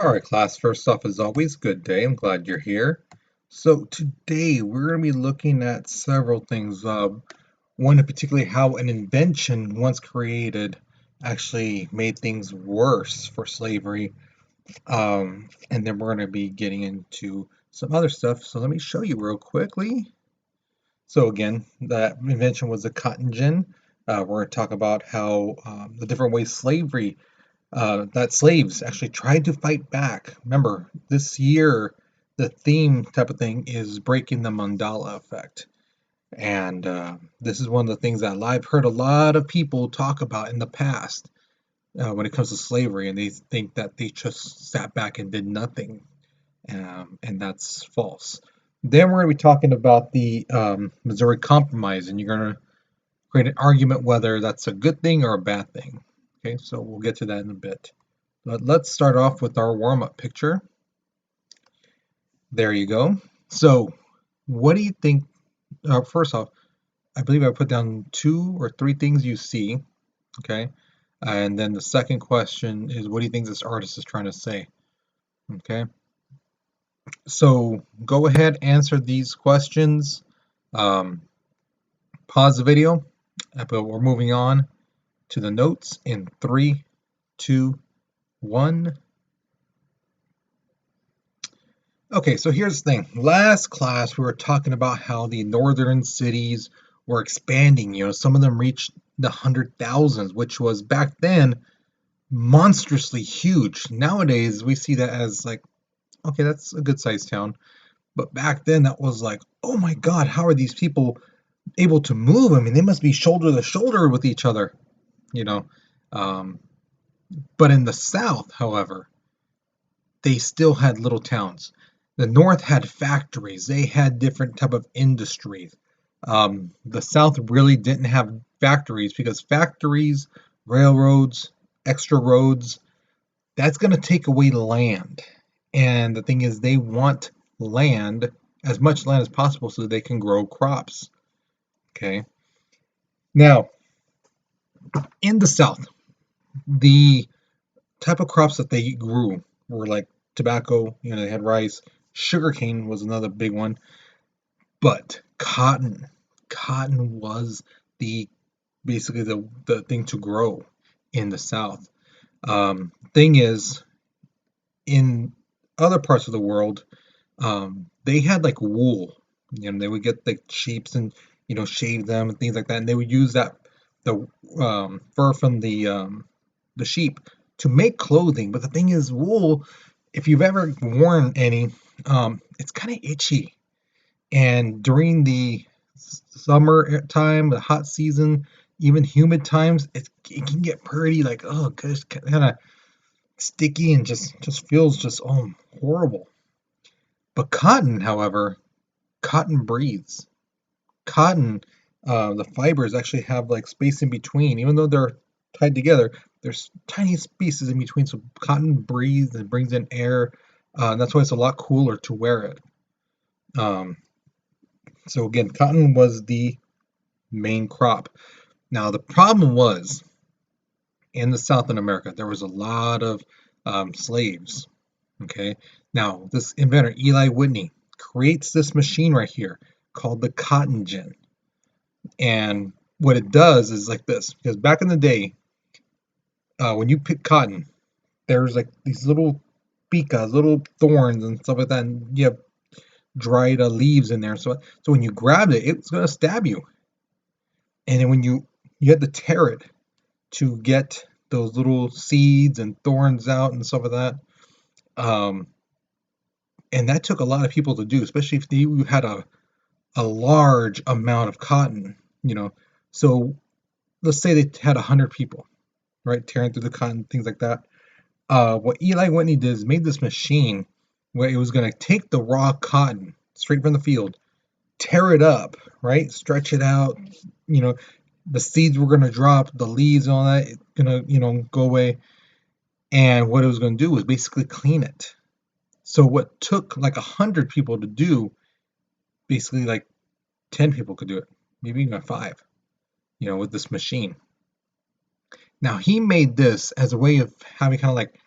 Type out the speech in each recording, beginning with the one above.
All right, class, first off, as always, good day. I'm glad you're here. So today we're going to be looking at several things. One in particular, how an invention once created actually made things worse for slavery. And then we're going to be getting into some other stuff. So let me show you real quickly. So again, that invention was the cotton gin. We're going to talk about how the different ways slavery that slaves actually tried to fight back. Remember, this year, the theme type of thing is breaking the Mandela effect. And this is one of the things that I've heard a lot of people talk about in the past when it comes to slavery, and they think that they just sat back and did nothing. And that's false. Then we're going to be talking about the Missouri Compromise, and you're going to create an argument whether that's a good thing or a bad thing. Okay, so we'll get to that in a bit. But let's start off with our warm-up picture. There you go. So, what do you think? First off, I believe I put down 2 or 3 things you see. Okay, and then the second question is, what do you think this artist is trying to say? Okay, so go ahead, answer these questions. Um, Pause the video, but we're moving on to the notes in 3, 2, 1. Okay, so here's the thing. Last class, we were talking about how the northern cities were expanding. Some of them reached the 100,000s, which was back then monstrously huge. Nowadays, we see that as like, okay, that's a good sized town. But back then, that was like, oh my God, how are these people able to move? I mean, they must be shoulder to shoulder with each other, you know. Um, but in the South, however, they still had little towns. The North had factories. They had different type of industries. The South really didn't have factories because factories, railroads, extra roads, that's going to take away land. And the thing is, they want land, as much land as possible, so they can grow crops. Okay. Now, in the South, the type of crops that they grew were like tobacco, they had rice, sugarcane was another big one, but cotton was the basically the thing to grow in the South. Thing is, in other parts of the world, they had like wool. They would get like sheeps and shave them and things like that, and they would use the fur from the sheep to make clothing. But the thing is, wool, if you've ever worn any, it's kind of itchy. And during the summer time, the hot season, even humid times, it can get pretty like, oh, gosh, kind of sticky and just feels just horrible. But cotton, however, cotton breathes. Cotton, the fibers actually have like space in between, even though they're tied together. There's tiny spaces in between, so cotton breathes and brings in air. That's why it's a lot cooler to wear it. So again, cotton was the main crop. Now the problem was in the South in America, there was a lot of slaves. Okay. Now this inventor Eli Whitney creates this machine right here called the cotton gin. And what it does is like this, because back in the day, when you pick cotton, there's like these little picas, little thorns and stuff like that, and you have dried leaves in there. So when you grab it, it's gonna stab you. And then when you have to tear it to get those little seeds and thorns out and stuff like that. Um, and that took a lot of people to do, especially if you had a large amount of cotton. So let's say they had 100 people, right, tearing through the cotton, things like that. What Eli Whitney did is made this machine where it was going to take the raw cotton straight from the field, tear it up, right, stretch it out. The seeds were going to drop, the leaves and all that, it's going to, go away. And what it was going to do was basically clean it. So what took like 100 people to do, basically like 10 people could do it, maybe even 5, with this machine. Now he made this as a way of having kind of like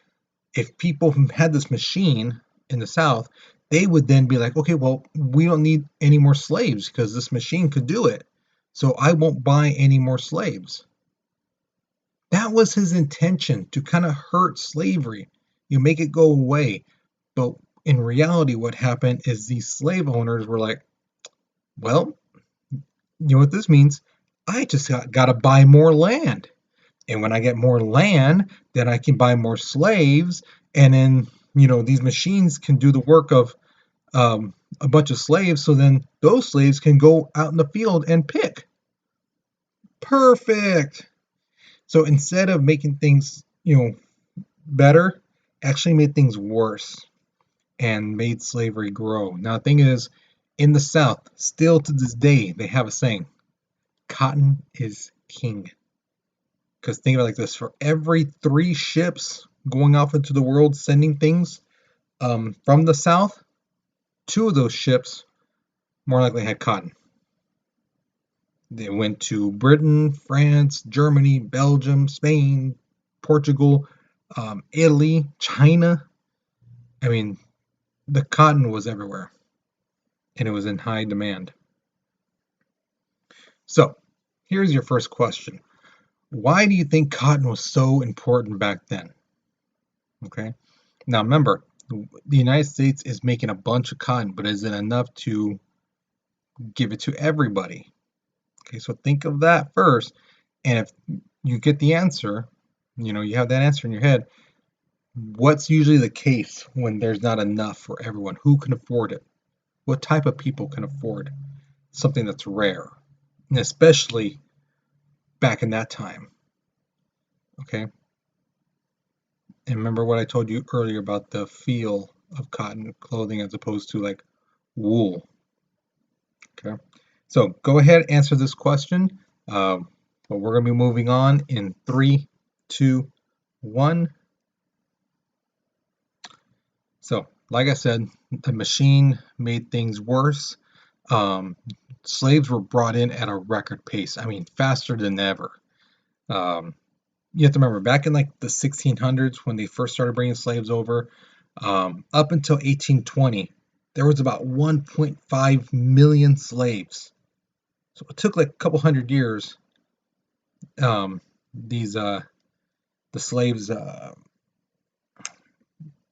if people had this machine in the South, they would then be like, okay, well, we don't need any more slaves because this machine could do it. So I won't buy any more slaves. That was his intention, to kind of hurt slavery. You make it go away. But in reality, what happened is these slave owners were like, well, you know what this means? I just got to buy more land. And when I get more land, then I can buy more slaves. And then, these machines can do the work of a bunch of slaves. So then those slaves can go out in the field and pick. Perfect. So instead of making things, better, actually made things worse and made slavery grow. Now, the thing is, in the South, still to this day, they have a saying, cotton is king. Because think about it like this, for every 3 ships going off into the world sending things from the South, 2 of those ships more likely had cotton. They went to Britain, France, Germany, Belgium, Spain, Portugal, Italy, China. I mean, the cotton was everywhere, and it was in high demand. So, here's your first question. Why do you think cotton was so important back then? Okay. Now remember, the United States is making a bunch of cotton, but is it enough to give it to everybody? Okay, so think of that first. And if you get the answer, you have that answer in your head, what's usually the case when there's not enough for everyone? Who can afford it? What type of people can afford something that's rare? And especially back in that time. Okay. And remember what I told you earlier about the feel of cotton clothing as opposed to like wool. Okay. So go ahead, answer this question. But we're going to be moving on in 3, 2, 1. So, like I said, the machine made things worse. Slaves were brought in at a record pace. I mean, faster than ever. You have to remember, back in like the 1600s, when they first started bringing slaves over, up until 1820, there was about 1.5 million slaves. So it took like a couple hundred years. The slaves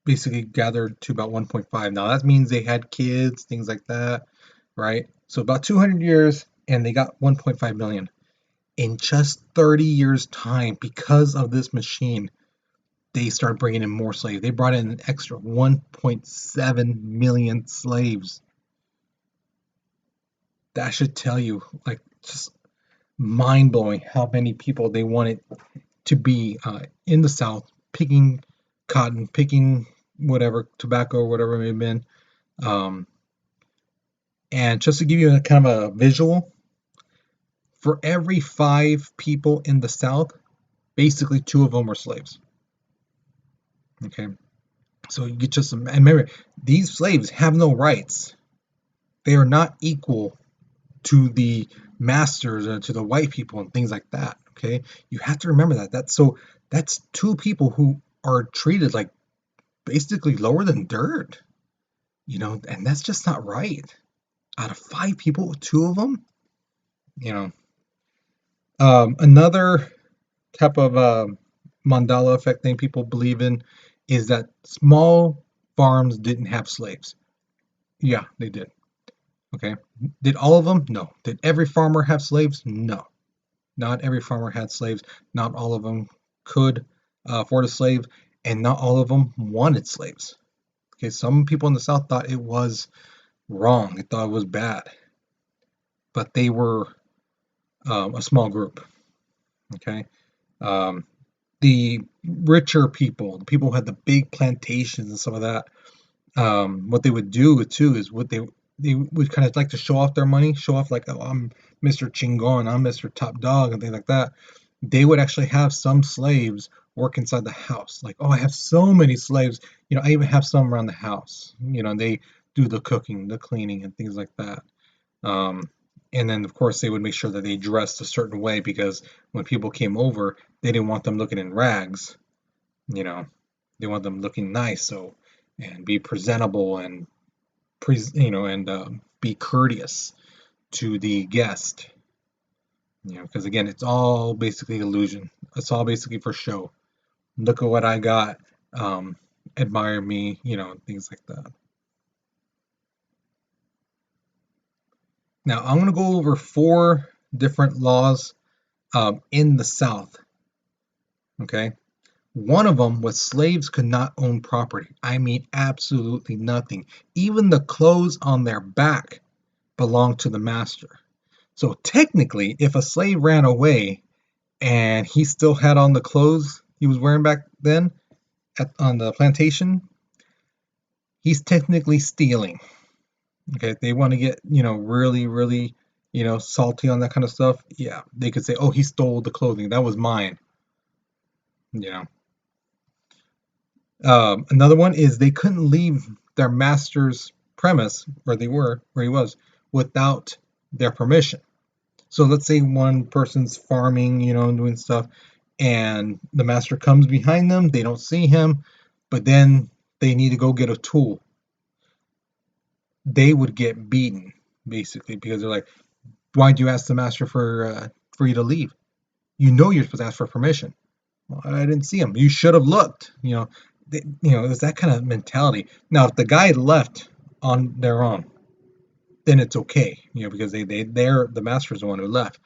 basically gathered to about 1.5. Now that means they had kids, things like that, right? So about 200 years, and they got 1.5 million. In just 30 years' time, because of this machine, they started bringing in more slaves. They brought in an extra 1.7 million slaves. That should tell you, like, just mind-blowing how many people they wanted to be in the South, picking cotton, picking whatever, tobacco, whatever it may have been. And just to give you a kind of a visual, for every 5 people in the South, basically 2 of them were slaves. Okay, so you get just some, and remember, these slaves have no rights. They are not equal to the masters or to the white people and things like that. Okay, you have to remember that. That's 2 people who are treated like basically lower than dirt. And that's just not right. Out of 5 people, 2 of them, another type of Mandela effect thing people believe in is that small farms didn't have slaves. Yeah, they did. Okay. Did all of them? No. Did every farmer have slaves? No. Not every farmer had slaves. Not all of them could afford a slave, and not all of them wanted slaves. Okay, some people in the South thought it was wrong. They thought it was bad, but they were a small group. Okay, the richer people, the people who had the big plantations and some of that, what they would do too is they would kind of like to show off their money, show off like, oh, I'm Mr. Chingon, I'm Mr. Top Dog, and things like that. They would actually have some slaves work inside the house. Like, oh, I have so many slaves. I even have some around the house. They do the cooking, the cleaning, and things like that. And then, of course, they would make sure that they dressed a certain way because when people came over, they didn't want them looking in rags. You know. They want them looking nice, so and be presentable and be courteous to the guest. Because again, it's all basically illusion. It's all basically for show. Look at what I got. Um, Admire me. Things like that. Now I'm going to go over four different laws in the South. Okay. One of them was slaves could not own property. I mean, absolutely nothing. Even the clothes on their back belonged to the master. So technically, if a slave ran away and he still had on the clothes he was wearing back then on the plantation, he's technically stealing. Okay, if they want to get, really, really, salty on that kind of stuff, yeah, they could say, oh, he stole the clothing. That was mine. You know. Another one is they couldn't leave their master's premise where he was, without their permission. So let's say one person's farming, doing stuff, and the master comes behind them. They don't see him, but then they need to go get a tool. They would get beaten basically because they're like, "Why'd you ask the master for you to leave? You know you're supposed to ask for permission." Well, I didn't see him. You should have looked. There's that kind of mentality. Now, if the guy left on their own, then it's okay, because they're the master's the one who left.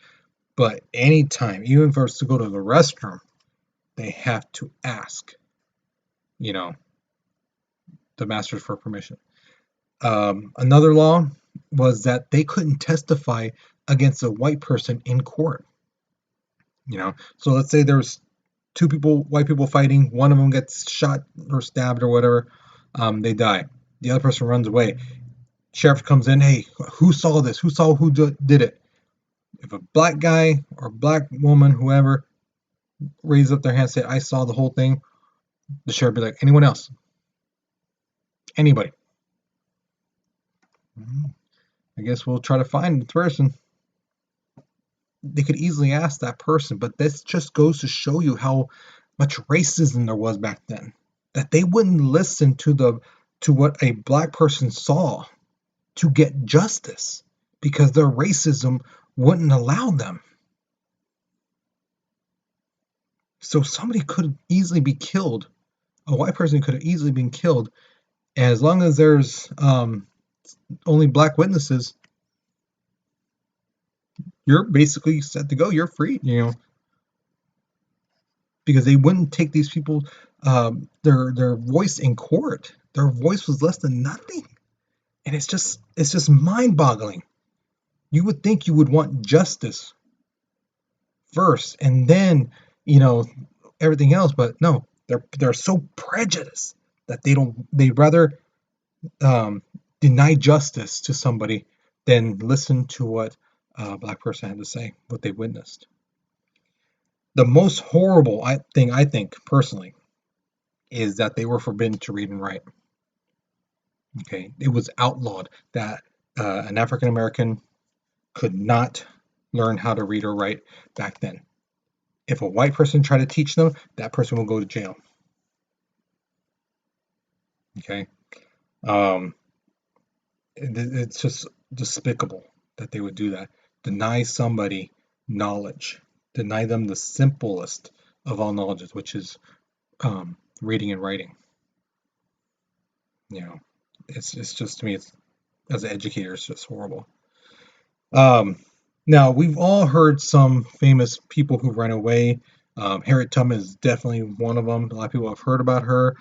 But anytime, even for us to go to the restroom, they have to ask, you know, the masters for permission. Another law was that they couldn't testify against a white person in court. So let's say there's two people, white people fighting. One of them gets shot or stabbed or whatever. They die. The other person runs away. Sheriff comes in. Hey, who saw this? Who saw who did it? If a black guy or black woman, whoever, raised up their hand and said, I saw the whole thing, the sheriff be like, anyone else? Anybody? I guess we'll try to find the person. They could easily ask that person, but this just goes to show you how much racism there was back then. That they wouldn't listen to what a black person saw to get justice because their racism wouldn't allow them. So somebody could easily be killed. A white person could have easily been killed. And as long as there's only black witnesses, you're basically set to go. You're free, because they wouldn't take these people their voice in court. Their voice was less than nothing, and it's just mind-boggling. You would think you would want justice first, and then everything else, but no, they're so prejudiced that they'd rather deny justice to somebody than listen to what a black person had to say, what they witnessed. The most horrible thing I think personally is that they were forbidden to read and write. Okay, it was outlawed that an African American could not learn how to read or write back then. If a white person tried to teach them, that person will go to jail. Okay, it's just despicable that they would do that. Deny somebody knowledge, deny them the simplest of all knowledges, which is reading and writing. It's just, to me, it's, as an educator, it's just horrible. Now we've all heard some famous people who ran away. Harriet Tubman is definitely one of them. A lot of people have heard about her.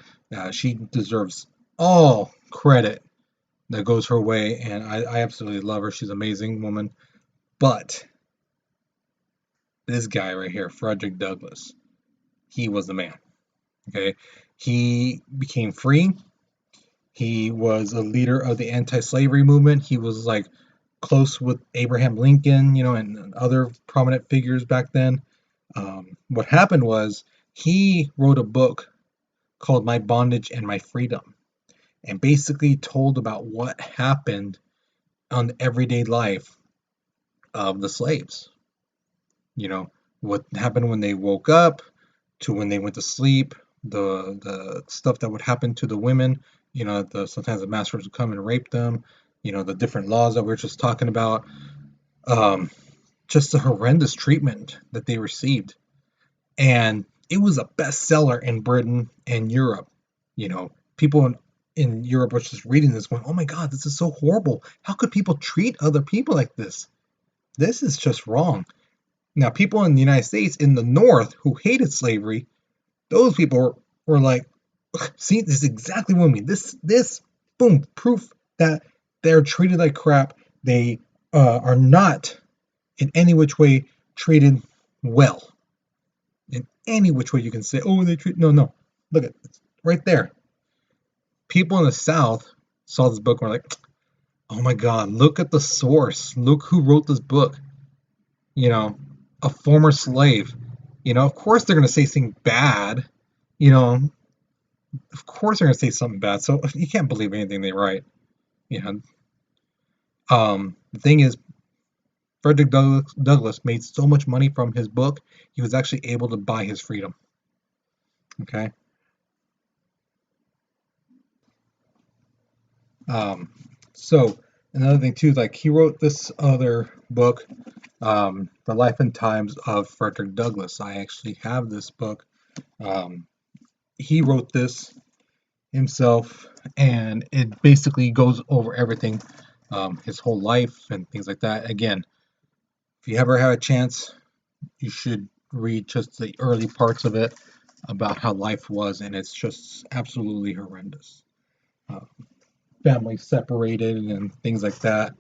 She deserves all credit that goes her way, and I absolutely love her. She's an amazing woman. But this guy right here, Frederick Douglass, he was the man. Okay, he became free. He was a leader of the anti-slavery movement. He was like close with Abraham Lincoln, and other prominent figures back then. What happened was he wrote a book called My Bondage and My Freedom, and basically told about what happened on the everyday life of the slaves. What happened when they woke up to when they went to sleep, the stuff that would happen to the women. Sometimes the masters would come and rape them. The different laws that we are just talking about. Um, just the horrendous treatment that they received. And it was a bestseller in Britain and Europe. People in Europe were just reading this going, oh my God, this is so horrible. How could people treat other people like this? This is just wrong. Now, people in the United States in the North who hated slavery, those people were like, see, this is exactly what I mean. This, boom, proof that they're treated like crap. They are not in any which way treated well. In any which way you can say, oh, they treat, no, no. Look at it, right there. People in the South saw this book and were like, oh my God, look at the source. Look who wrote this book. You know, a former slave. Of course they're going to say something bad. You know, of course they're going to say something bad. So you can't believe anything they write. You know, the thing is, Frederick Douglass made so much money from his book, he was actually able to buy his freedom. Okay. Um, so another thing too, like he wrote this other book, The Life and Times of Frederick Douglass. I actually have this book. He wrote this himself, and it basically goes over everything, his whole life and things like that. Again, if you ever have a chance, you should read just the early parts of it about how life was, and it's just absolutely horrendous. Uh, Families separated and things like that.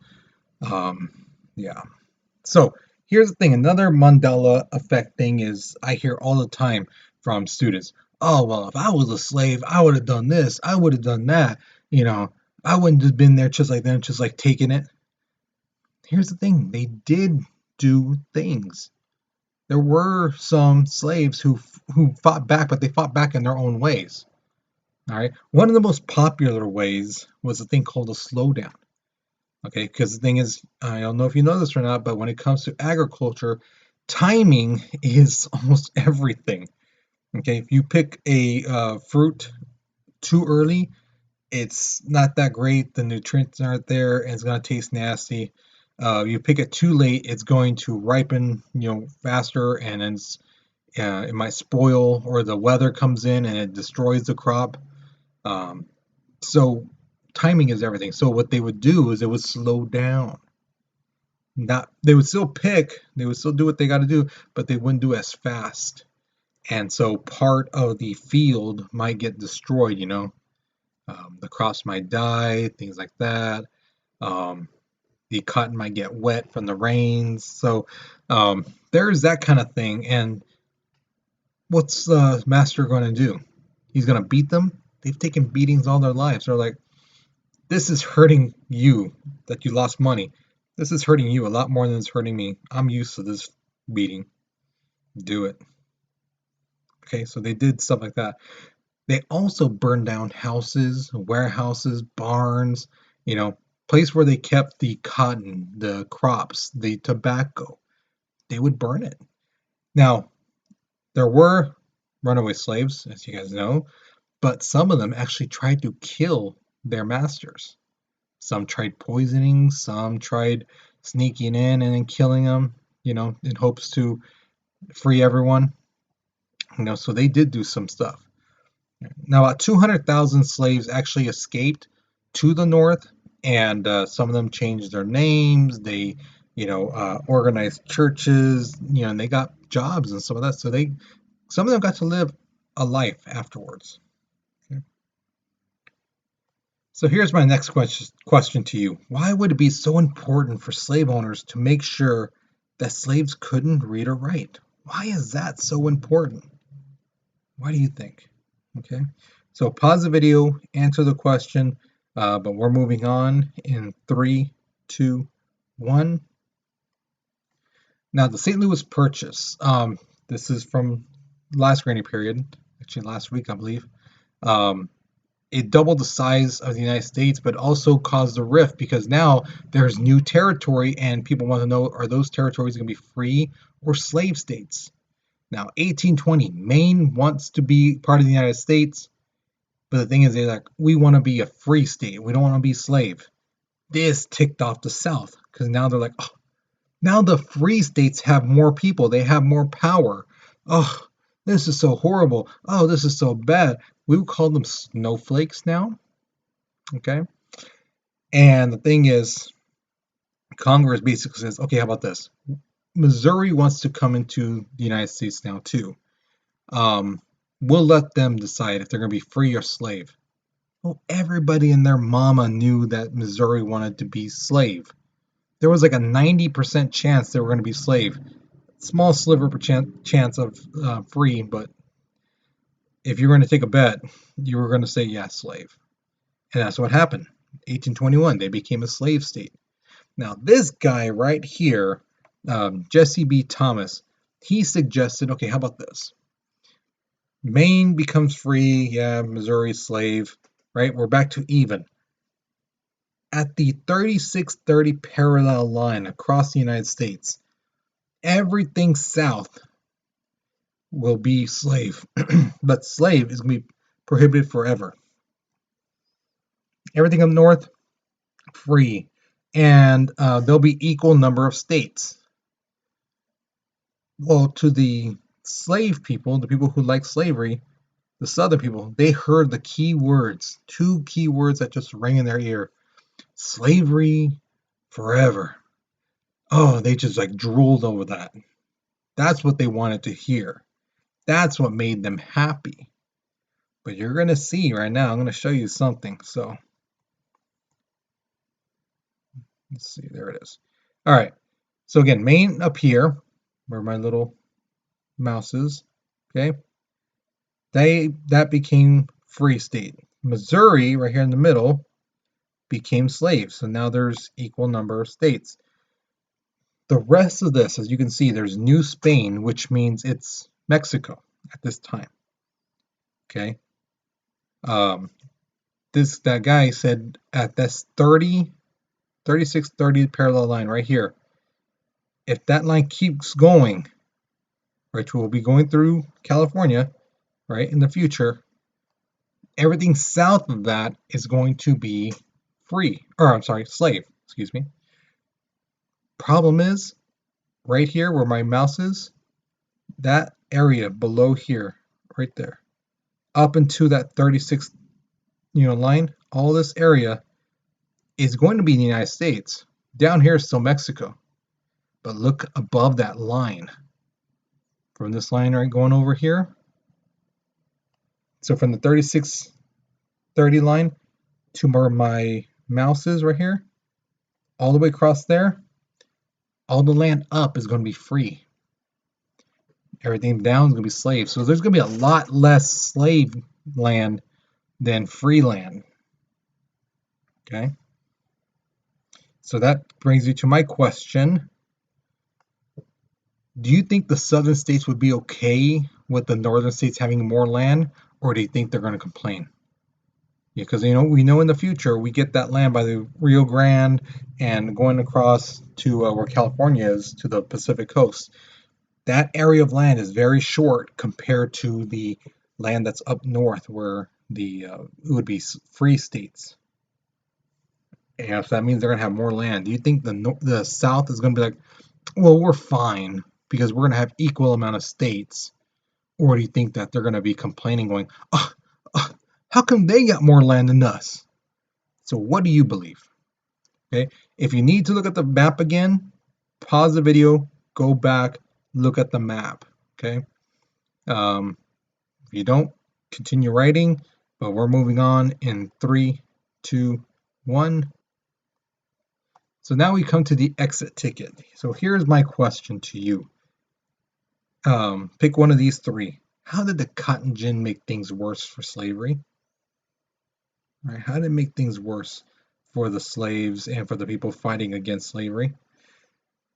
Yeah. So here's the thing. Another Mandela effect thing is I hear all the time from students. Oh, well, if I was a slave, I would have done this. I would have done that. I wouldn't have been there just like them, just like taking it. Here's the thing. They did do things. There were some slaves who fought back, but they fought back in their own ways. All right. One of the most popular ways was a thing called a slowdown. Okay, because the thing is, I don't know if you know this or not, but when it comes to agriculture, timing is almost everything. Okay, if you pick a fruit too early, it's not that great. The nutrients aren't there, and it's gonna taste nasty. You pick it too late, it's going to ripen, faster, and it might spoil, or the weather comes in and it destroys the crop. Um, so timing is everything. So what they would do is it would slow down. Not they would still pick, they would still do what they got to do, but they wouldn't do as fast. And so part of the field might get destroyed. The crops might die, things like that. Um, the cotton might get wet from the rains. So there's that kind of thing. And what's the master going to do? He's going to beat them. They've taken beatings all their lives. They're like, this is hurting you that you lost money. This is hurting you a lot more than it's hurting me. I'm used to this beating. Do it. Okay, so they did stuff like that. They also burned down houses, warehouses, barns, place where they kept the cotton, the crops, the tobacco. They would burn it. Now, there were runaway slaves, as you guys know, but some of them actually tried to kill their masters. Some tried poisoning, some tried sneaking in and then killing them, in hopes to free everyone. So they did do some stuff. Now, about 200,000 slaves actually escaped to the north, and some of them changed their names. They, organized churches, and they got jobs and some of that. So some of them got to live a life afterwards. Okay. So here's my next question to you. Why would it be so important for slave owners to make sure that slaves couldn't read or write? Why is that so important? Why do you think? Okay, so pause the video, answer the question, but we're moving on in 3, 2, 1. Now, the St. Louis Purchase. This is from last granny period, actually last week, I believe. It doubled the size of the United States, but also caused a rift because now there's new territory and people want to know, are those territories going to be free or slave states? Now, 1820, Maine wants to be part of the United States, but the thing is, they're like, we want to be a free state. We don't want to be slave. This ticked off the South because now they're like, oh, now the free states have more people. They have more power. Oh, this is so horrible. Oh, this is so bad. We would call them snowflakes now. Okay. And the thing is, Congress basically says, okay, how about this? Missouri wants to come into the United States now too. Um, we'll let them decide if they're going to be free or slave. Well, everybody and their mama knew that Missouri wanted to be slave. There was like a 90% chance they were going to be slave. Small sliver per chance of free, but if you were going to take a bet, you were going to say yes, slave. And that's what happened. 1821, they became a slave state. Now, this guy right here, Jesse B. Thomas, he suggested, okay, how about this? Maine becomes free, yeah, Missouri slave, right? We're back to even. At the 3630 parallel line across the United States, everything south will be slave, but slave is going to be prohibited forever. Everything up north, free, and there'll be equal number of states. Well, to the slave people, the people who like slavery, the southern people, they heard the key words, two key words that just rang in their ear: slavery forever. Oh, they just like drooled over that. That's what they wanted to hear. That's what made them happy. But you're going to see right now, I'm going to show you something. So, let's see, there it is. All right. So again, Maine up here, where my little mouse is, okay? That became free state. Missouri, right here in the middle, became slave. So now there's equal number of states. The rest of this, as you can see, there's New Spain, which means it's Mexico at this time. Okay. That guy said at this 3630 parallel line right here, if that line keeps going, right, we'll be going through California, right, in the future, everything south of that is going to be free, or I'm sorry, slave, excuse me. Problem is, right here where my mouse is, that area below here, right there, up into that 36, line, all this area is going to be the United States. Down here is still Mexico. But look above that line. From this line right going over here. So from the 3630 line to where my mouse is right here, all the way across there, all the land up is going to be free. Everything down is going to be slave. So there's going to be a lot less slave land than free land. Okay. So that brings you to my question. Do you think the southern states would be okay with the northern states having more land, or do you think they're going to complain? Yeah, because we know in the future we get that land by the Rio Grande and going across to where California is, to the Pacific coast. That area of land is very short compared to the land that's up north, where it would be free states. And so that means they're going to have more land. Do you think the South is going to be like, well, we're fine because we're going to have equal amount of states? Or do you think that they're going to be complaining, going, oh, how come they got more land than us? So what do you believe? Okay, if you need to look at the map again, pause the video, go back, look at the map. Okay, if you don't, continue writing, but we're moving on in 3, 2, 1. So now we come to the exit ticket. So here's my question to you. Pick one of these three. How did the cotton gin make things worse for slavery? Right? How did it make things worse for the slaves and for the people fighting against slavery?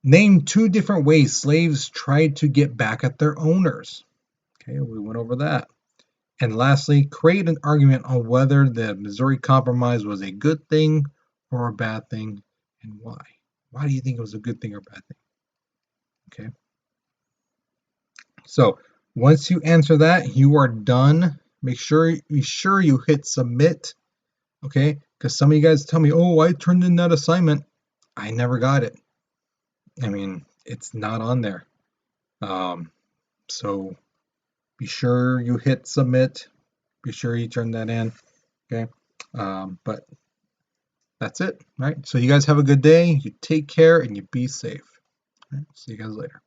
Name 2 different ways slaves tried to get back at their owners. Okay, we went over that. And lastly, create an argument on whether the Missouri Compromise was a good thing or a bad thing, and why. Why do you think it was a good thing or bad thing? Okay. So once you answer that, you are done. Be sure you hit submit, okay? Because some of you guys tell me, oh, I turned in that assignment. I never got it. I mean, it's not on there. So be sure you hit submit. Be sure you turn that in, okay? But that's it, right? So you guys have a good day. You take care and you be safe. All right? See you guys later.